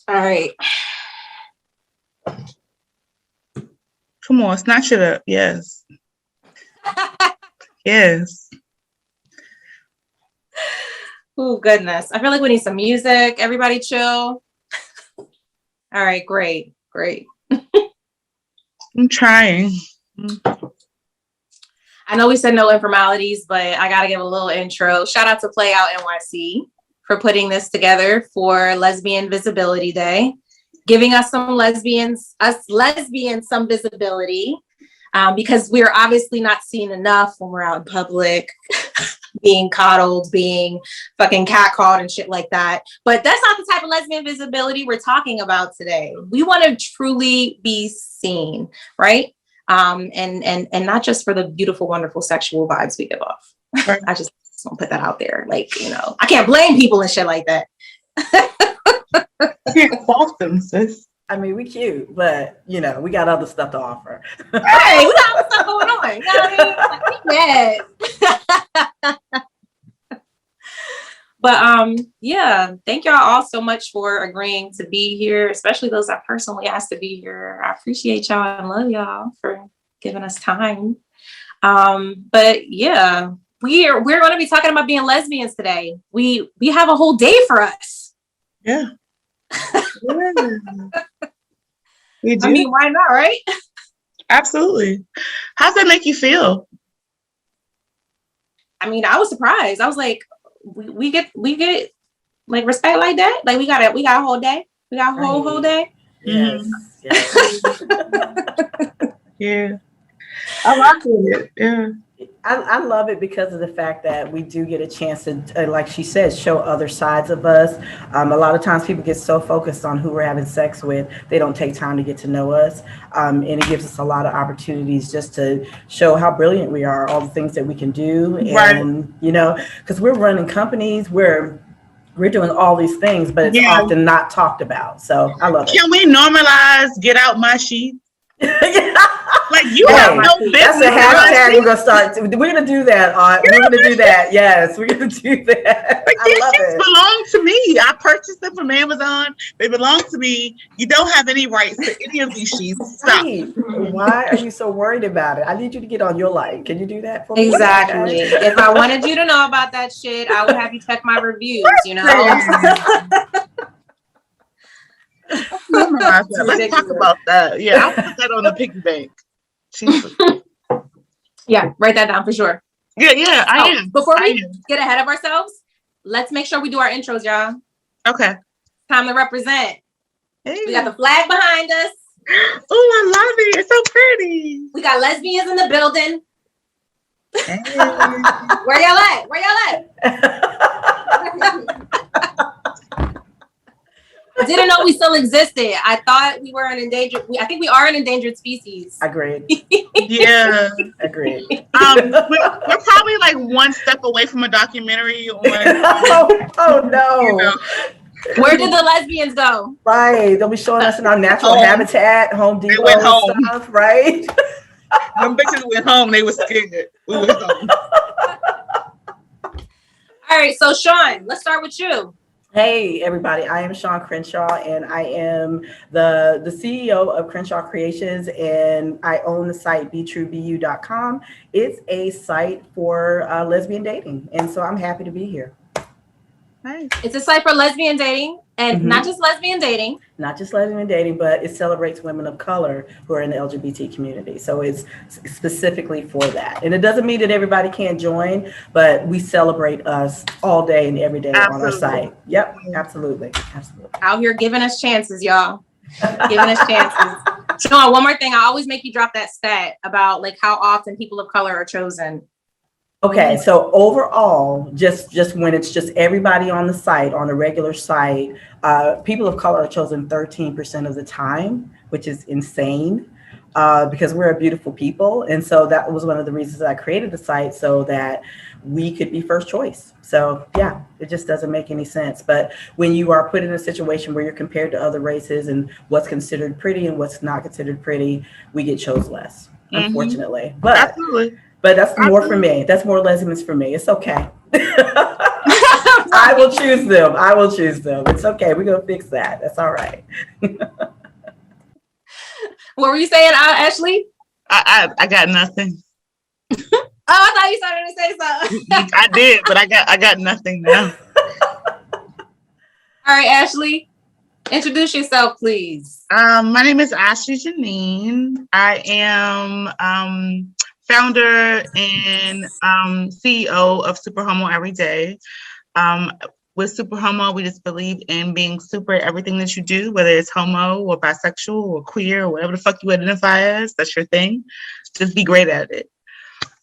All right. Come on, snatch it up. Yes. Yes. Oh, goodness. I feel like we need some music. Everybody chill. All right, great. I'm trying. I know we said no informalities, but I got to give a little intro. Shout out to Play Out NYC for putting this together for Lesbian Visibility Day, giving us lesbians some visibility, because we're obviously not seen enough when we're out in public, being coddled, being fucking catcalled and shit like that. But that's not the type of lesbian visibility we're talking about today. We want to truly be seen, right? And not just for the beautiful, wonderful sexual vibes we give off. Right. I just want to put that out there. Like, I can't blame people and shit like that. You can't fault them, sis. I mean, we cute, but we got other stuff to offer. Hey, we got other stuff going on. You know what I mean? But yeah, thank y'all all so much for agreeing to be here, especially those that personally asked to be here. I appreciate y'all and love y'all for giving us time. But yeah, we're going to be talking about being lesbians today. We have a whole day for us. Yeah. We do. I mean, why not, right? Absolutely. How's that make you feel? I mean, I was surprised. I was like, we get like respect like that. Like we got a whole day. We got a whole day. Yes. Yeah. I like it. Yeah. I love it because of the fact that we do get a chance to, like she said, show other sides of us. A lot of times people get so focused on who we're having sex with, they don't take time to get to know us. And it gives us a lot of opportunities just to show how brilliant we are, all the things that we can do. And, because we're running companies, we're doing all these things, but it's often not talked about. So I love it. Can we normalize get out my sheets? Like you have no business. That's a hashtag we're gonna start. We're gonna do that. We're gonna do that. Yes, we're gonna do that. Like, I love it. Belong to me. I purchased them from Amazon. They belong to me. You don't have any rights to any of these sheets. Stop. Why are you so worried about it? I need you to get on your life. Can you do that for me? Exactly. If I wanted you to know about that shit, I would have you check my reviews. Let's talk about that. Yeah, I'll put that on the piggy bank. Yeah, write that down for sure. Yeah, I am. Before we get ahead of ourselves, let's make sure we do our intros, y'all. Okay. Time to represent. Hey. We got the flag behind us. Oh, I love it. It's so pretty. We got lesbians in the building. Hey. Where y'all at? I didn't know we still existed. I thought we were an endangered. I think we are an endangered species. Agreed. Yeah, agreed. We're probably like one step away from a documentary on. Oh no! Where did the lesbians go? Right, they'll be showing us in our natural habitat, Home Depot, went home. Stuff, right? Them bitches went home. They were scared. We went home. All right, so Sean, let's start with you. Hey everybody, I am Sean Crenshaw and I am the CEO of Crenshaw Creations and I own the site BeTrueBU.com. It's a site for lesbian dating and so I'm happy to be here. Nice. It's a site for lesbian dating and not just lesbian dating. Not just lesbian dating, but it celebrates women of color who are in the LGBT community. So it's specifically for that. And it doesn't mean that everybody can't join, but we celebrate us all day and every day on our site. Yep, absolutely. Out here giving us chances, y'all. Giving us chances. Sean, one more thing. I always make you drop that stat about like how often people of color are chosen. Okay, so overall, just when it's just everybody on the site, on a regular site, people of color are chosen 13% of the time, which is insane because we're a beautiful people. And so that was one of the reasons I created the site so that we could be first choice. So yeah, it just doesn't make any sense. But when you are put in a situation where you're compared to other races and what's considered pretty and what's not considered pretty, we get chose less, unfortunately. But absolutely. But that's more for me. That's more lesbians for me. It's okay. I will choose choose them. I will choose them. It's okay. We're gonna fix that. That's all right. What were you saying, Ashley? I got nothing. Oh, I thought you started to say something. I did, but I got nothing now. All right, Ashley, introduce yourself, please. My name is Ashley Janine. I am founder and CEO of Super Homo Every Day. With Super Homo, we just believe in being super at everything that you do, whether it's homo or bisexual or queer or whatever the fuck you identify as. That's your thing. Just be great at it.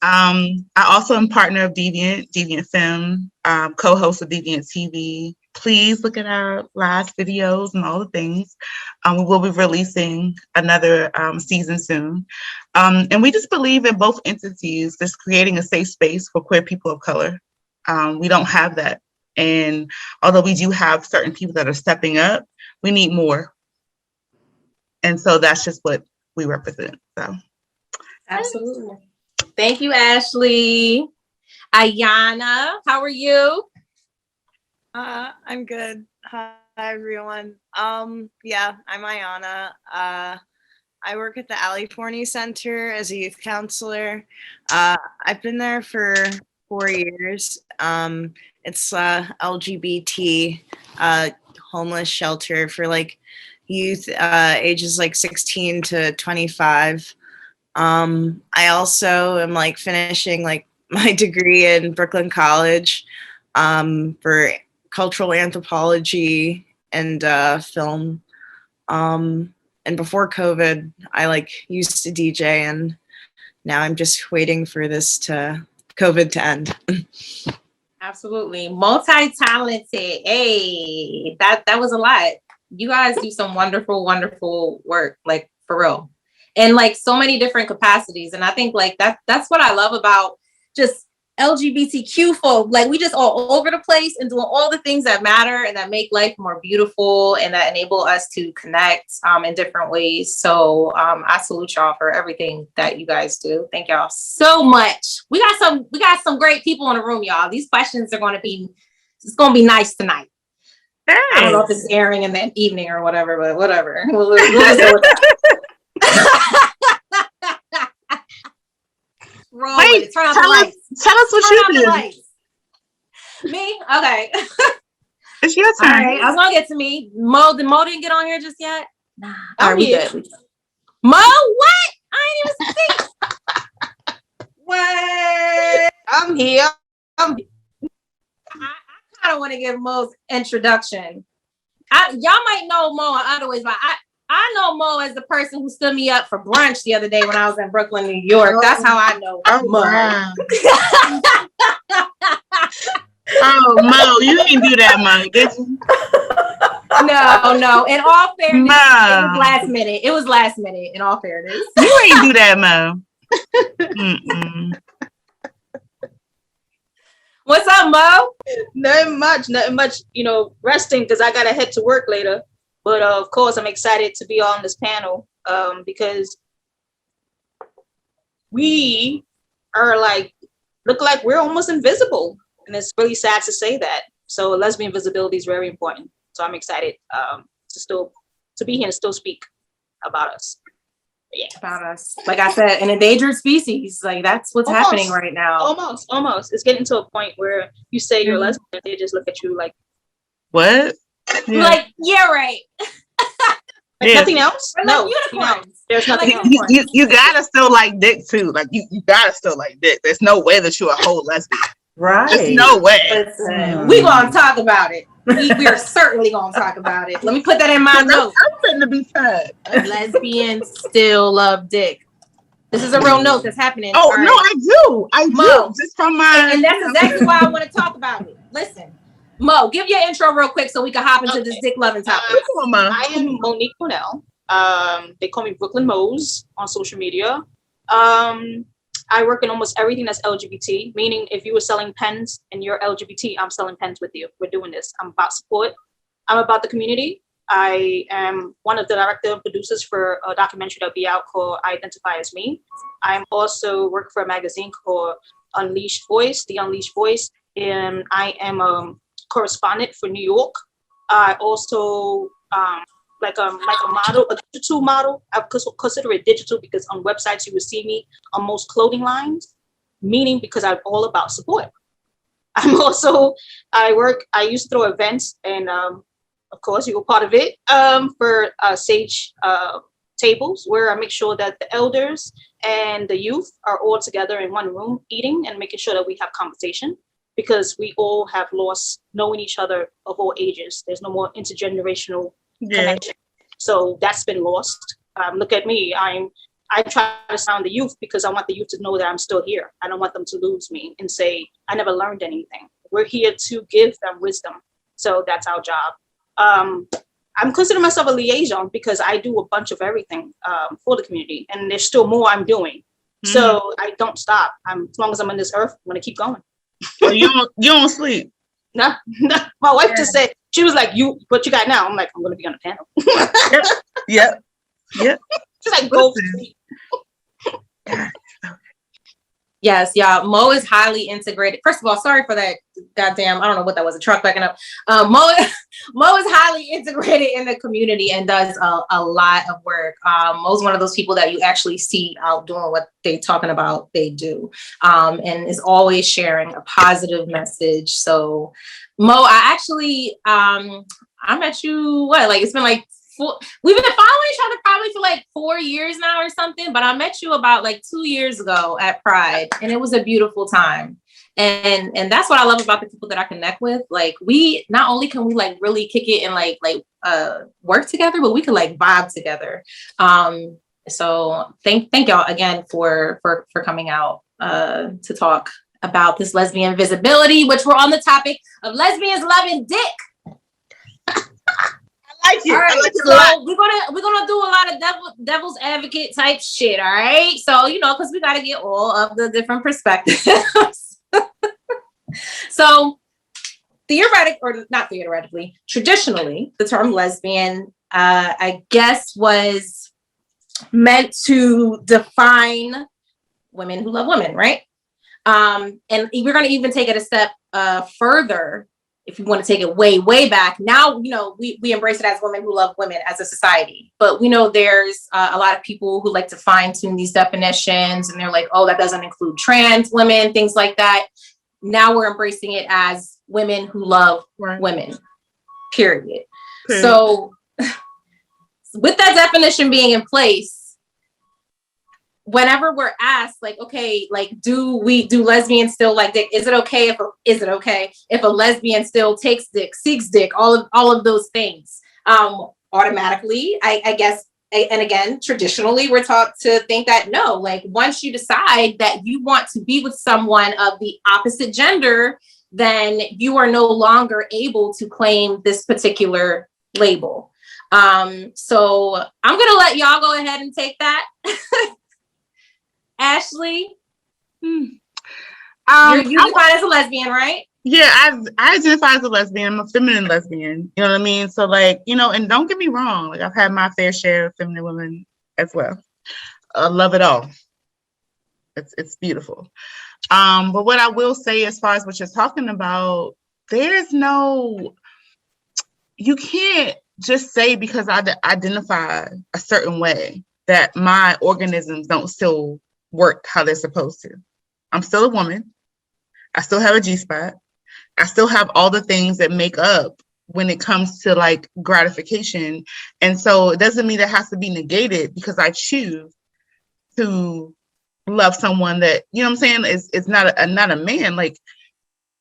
I also am partner of Deviant Film, co-host of Deviant TV. Please look at our last videos and all the things. We will be releasing another season soon. And we just believe in both entities, just creating a safe space for queer people of color. We don't have that. And although we do have certain people that are stepping up, we need more. And so that's just what we represent. So, absolutely. Thank you, Ashley. Ayana, how are you? I'm good. Hi, everyone. Yeah, I'm Ayana. I work at the Ali Forney Center as a youth counselor. I've been there for 4 years. It's LGBT homeless shelter for like youth ages like 16 to 25. I also am like finishing like my degree in Brooklyn College for cultural anthropology and film. And before COVID, I like used to DJ, and now I'm just waiting for COVID to end. Absolutely. Multi-talented. Hey, that was a lot. You guys do some wonderful, wonderful work, like for real. And like so many different capacities. And I think like that's what I love about just LGBTQ folk. Like we just all over the place and doing all the things that matter and that make life more beautiful and that enable us to connect in different ways. So I salute y'all for everything that you guys do. Thank y'all so much. We got some great people in the room, y'all. These questions are it's gonna be nice tonight. Hey. I don't know if it's airing in the evening or whatever, but whatever. We'll just go with that. Wait, turn on tell the lights. Tell us what you do. Me? Okay. It's your turn. All right. I was gonna get to me. Mo didn't get on here just yet. Nah. All right, we good. Mo, what? I ain't even see. What? I'm here. I kind of want to give Mo's introduction. Y'all might know Mo in other ways, but I know Mo as the person who stood me up for brunch the other day when I was in Brooklyn, New York. That's how I know Mo. Wow. Oh, Mo, you didn't do that, Mo, did you? No. In all fairness, It was last minute, in all fairness. You ain't do that, Mo. Mm-mm. What's up, Mo? Nothing much, resting because I got to head to work later. But of course, I'm excited to be on this panel because we are look like we're almost invisible. And it's really sad to say that. So lesbian visibility is very important. So I'm excited to be here and still speak about us. Yeah. About us. Like I said, an endangered species. Like that's what's happening right now. Almost. It's getting to a point where you say you're lesbian, they just look at you like, what? Yeah. Like, yeah, right. Nothing else? No. Unicorns. There's nothing else. You gotta still like dick too. Like you gotta still like dick. There's no way that you're a whole lesbian. Right. There's no way. Listen, we gonna talk about it. We are certainly gonna talk about it. Let me put that in my notes. I'm fitting to be sad. Lesbians still love dick. This is a real note that's happening. Oh, right. No, I do. Just from my... And that's exactly why I want to talk about it. Listen, Mo, give your intro real quick so we can hop into this dick loving topic. I am Monique Cornell. They call me Brooklyn Mose on social media. I work in almost everything that's LGBT, meaning if you were selling pens and you're LGBT, I'm selling pens with you. We're doing this. I'm about support. I'm about the community. I am one of the director and producers for a documentary that'll be out called Identify as Me. I'm also work for a magazine called Unleashed Voice, The Unleashed Voice. And I am correspondent for New York. I also like a model, a digital model. I consider it digital because on websites you will see me on most clothing lines, meaning because I'm all about support. I'm also, I used to throw events, and of course you were part of it, for Sage tables, where I make sure that the elders and the youth are all together in one room eating and making sure that we have conversation, because we all have lost knowing each other of all ages. There's no more intergenerational connection. So that's been lost. Look at me. I try to sound the youth because I want the youth to know that I'm still here. I don't want them to lose me and say, I never learned anything. We're here to give them wisdom. So that's our job. I'm considering myself a liaison because I do a bunch of everything for the community, and there's still more I'm doing. Mm-hmm. So I don't stop. As long as I'm on this earth, I'm gonna keep going. So you don't sleep? No. My wife just said, she was like, what you got now? I'm like, I'm gonna be on the panel. Yep. She's like, go sleep. Yes, yeah. Mo is highly integrated. First of all, sorry for that goddamn, I don't know what that was, a truck backing up. Mo is highly integrated in the community and does a lot of work. Mo's one of those people that you actually see out doing what they talking about they do, and is always sharing a positive message. So Mo, I actually, I met you, it's been like, we've been following each other probably for like 4 years now or something, but I met you about like 2 years ago at Pride, and it was a beautiful time. And that's what I love about the people that I connect with. Like, we not only can we like really kick it and like work together, but we can like vibe together. So thank y'all again for coming out to talk about this lesbian visibility, which we're on the topic of lesbians loving dick. Like it. All right, I like it so we're gonna do a lot of devil's advocate type shit. All right, so because we got to get all of the different perspectives. So traditionally, the term lesbian, I guess, was meant to define women who love women, right? And we're gonna even take it a step further. If you want to take it way, way back, now, we embrace it as women who love women as a society. But we know there's a lot of people who like to fine tune these definitions, and they're like, oh, that doesn't include trans women, things like that. Now we're embracing it as women who love women, period. So with that definition being in place, whenever we're asked, like, okay, like, do lesbians still like dick? Is it okay if a lesbian still takes dick, seeks dick, all of those things? Automatically, I guess, and again, traditionally, we're taught to think that no, like, once you decide that you want to be with someone of the opposite gender, then you are no longer able to claim this particular label. So I'm gonna let y'all go ahead and take that. Ashley, you define as a lesbian, right? Yeah, I identify as a lesbian. I'm a feminine lesbian. You know what I mean? So, like, and don't get me wrong. Like, I've had my fair share of feminine women as well. I love it all. It's beautiful. But what I will say, as far as what you're talking about, you can't just say because I identify a certain way that my organisms don't still work how they're supposed to. I'm still a woman. I still have a G-spot. I still have all the things that make up when it comes to like gratification. And so it doesn't mean that has to be negated because I choose to love someone that, you know what I'm saying, is not a man. Like,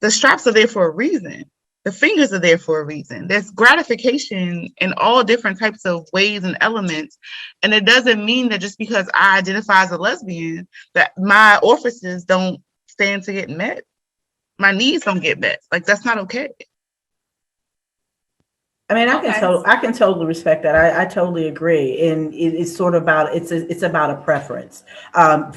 the straps are there for a reason. The fingers are there for a reason. There's gratification in all different types of ways and elements. And it doesn't mean that just because I identify as a lesbian, that my orifices don't stand to get met. My needs don't get met. Like, that's not okay. I mean, I can totally respect that. I totally agree, and it's sort of about it's about a preference.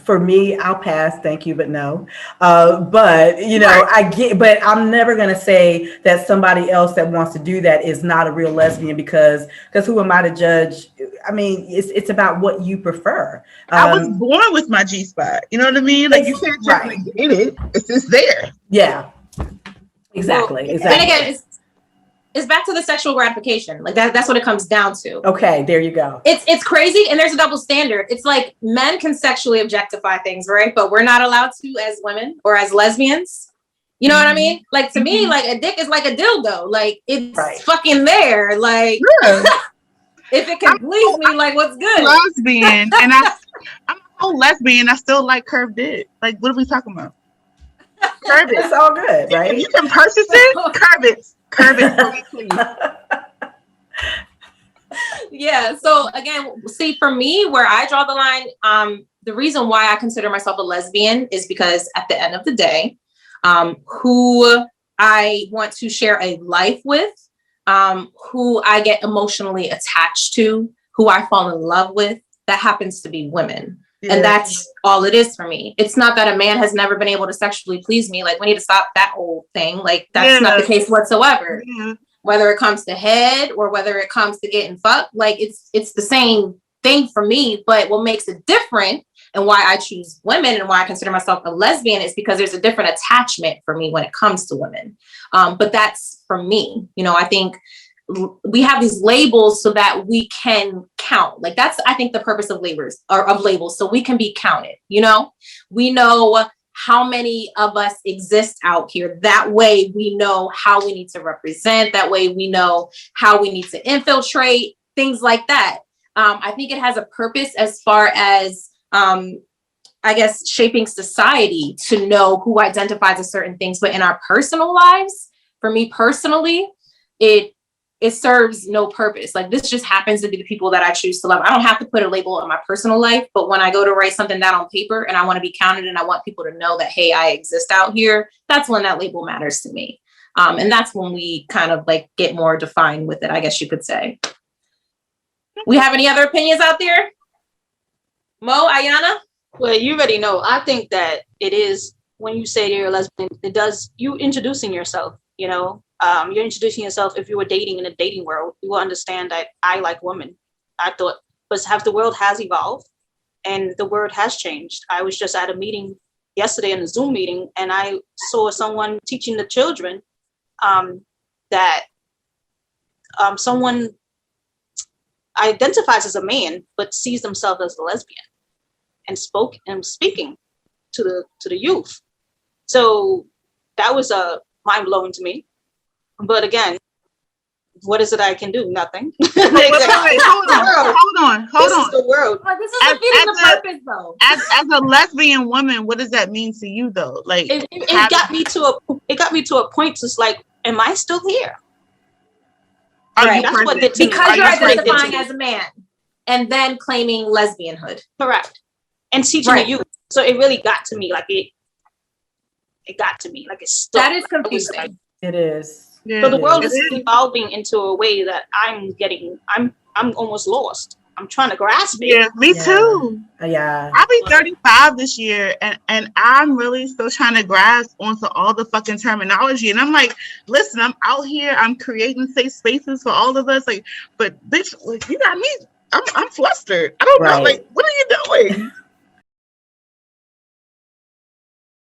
For me, I'll pass. Thank you, but no. But I get. But I'm never gonna say that somebody else that wants to do that is not a real lesbian because who am I to judge? I mean, it's about what you prefer. I was born with my G-spot. You know what I mean? Like, you can't just negate it. It's just there. Yeah. Exactly. And Exactly. again, it's back to the sexual gratification. Like that's what it comes down to. Okay, there you go. It's crazy, and there's a double standard. It's like men can sexually objectify things, right? But we're not allowed to as women or as lesbians. You know what I mean? Like to me, like a dick is like a dildo. Like it's fucking there. Like if it can please me, like what's good? Lesbian, and I'm a whole lesbian. I still like curved dick. Like, what are we talking about? Curve it. It's all good, right? You can purchase it. Curve it for me, please. Yeah. So again, see, for me, where I draw the line, the reason why I consider myself a lesbian is because at the end of the day, who I want to share a life with, who I get emotionally attached to, who I fall in love with, that happens to be women. Yeah. And that's all it is for me. It's not that a man has never been able to sexually please me. Like we need to stop that whole thing. Like that's not the case whatsoever. Yeah. Whether it comes to head or whether it comes to getting fucked, like it's the same thing for me. But what makes it different and why I choose women and why I consider myself a lesbian is because there's a different attachment for me when it comes to women. But that's for me. You know, I think we have these labels so that we can count. Like that's, I think, the purpose of labels or of labels, so we can be counted. You know, we know how many of us exist out here. That way we know how we need to represent. That way we know how we need to infiltrate, things like that. I think it has a purpose as far as, I guess, shaping society to know who identifies as certain things. But in our personal lives, for me personally, it serves no purpose. Like this just happens to be the people that I choose to love. I don't have to put a label on my personal life, but when I go to write something down on paper and I want to be counted and I want people to know that, hey, I exist out here, that's when that label matters to me. And that's when we kind of like get more defined with it, I guess you could say. We have any other opinions out there? Mo, Ayana? Well, you already know. I think that it is, when you say you're a lesbian, it does, you introducing yourself, you know? You're introducing yourself. If you were dating in a dating world, you will understand that I like women. I thought, but the world has evolved and the word has changed. I was just at a meeting yesterday, in a Zoom meeting, and I saw someone teaching the children that someone identifies as a man, but sees themselves as a lesbian and speaking to the youth. So that was mind blowing to me. But again, what is it I can do? Nothing. Wait, hold on. This is the world. But this is the purpose, though. As a lesbian woman, what does that mean to you, though? Like it got me to a point. Just like, am I still here? Right. That's what did to because me. you're identifying as a man and then claiming lesbianhood. Correct. And teaching the youth. So it really got to me. Like it got to me. Like it's that is confusing. It is. Yeah, so the world is evolving into a way that I'm almost lost. I'm trying to grasp it. Yeah, me too. Yeah. I'll be 35 this year, and I'm really still trying to grasp onto all the fucking terminology. And I'm like, listen, I'm out here, I'm creating safe spaces for all of us. Like, but bitch, like you got me. I'm flustered. I don't know. Like, what are you doing?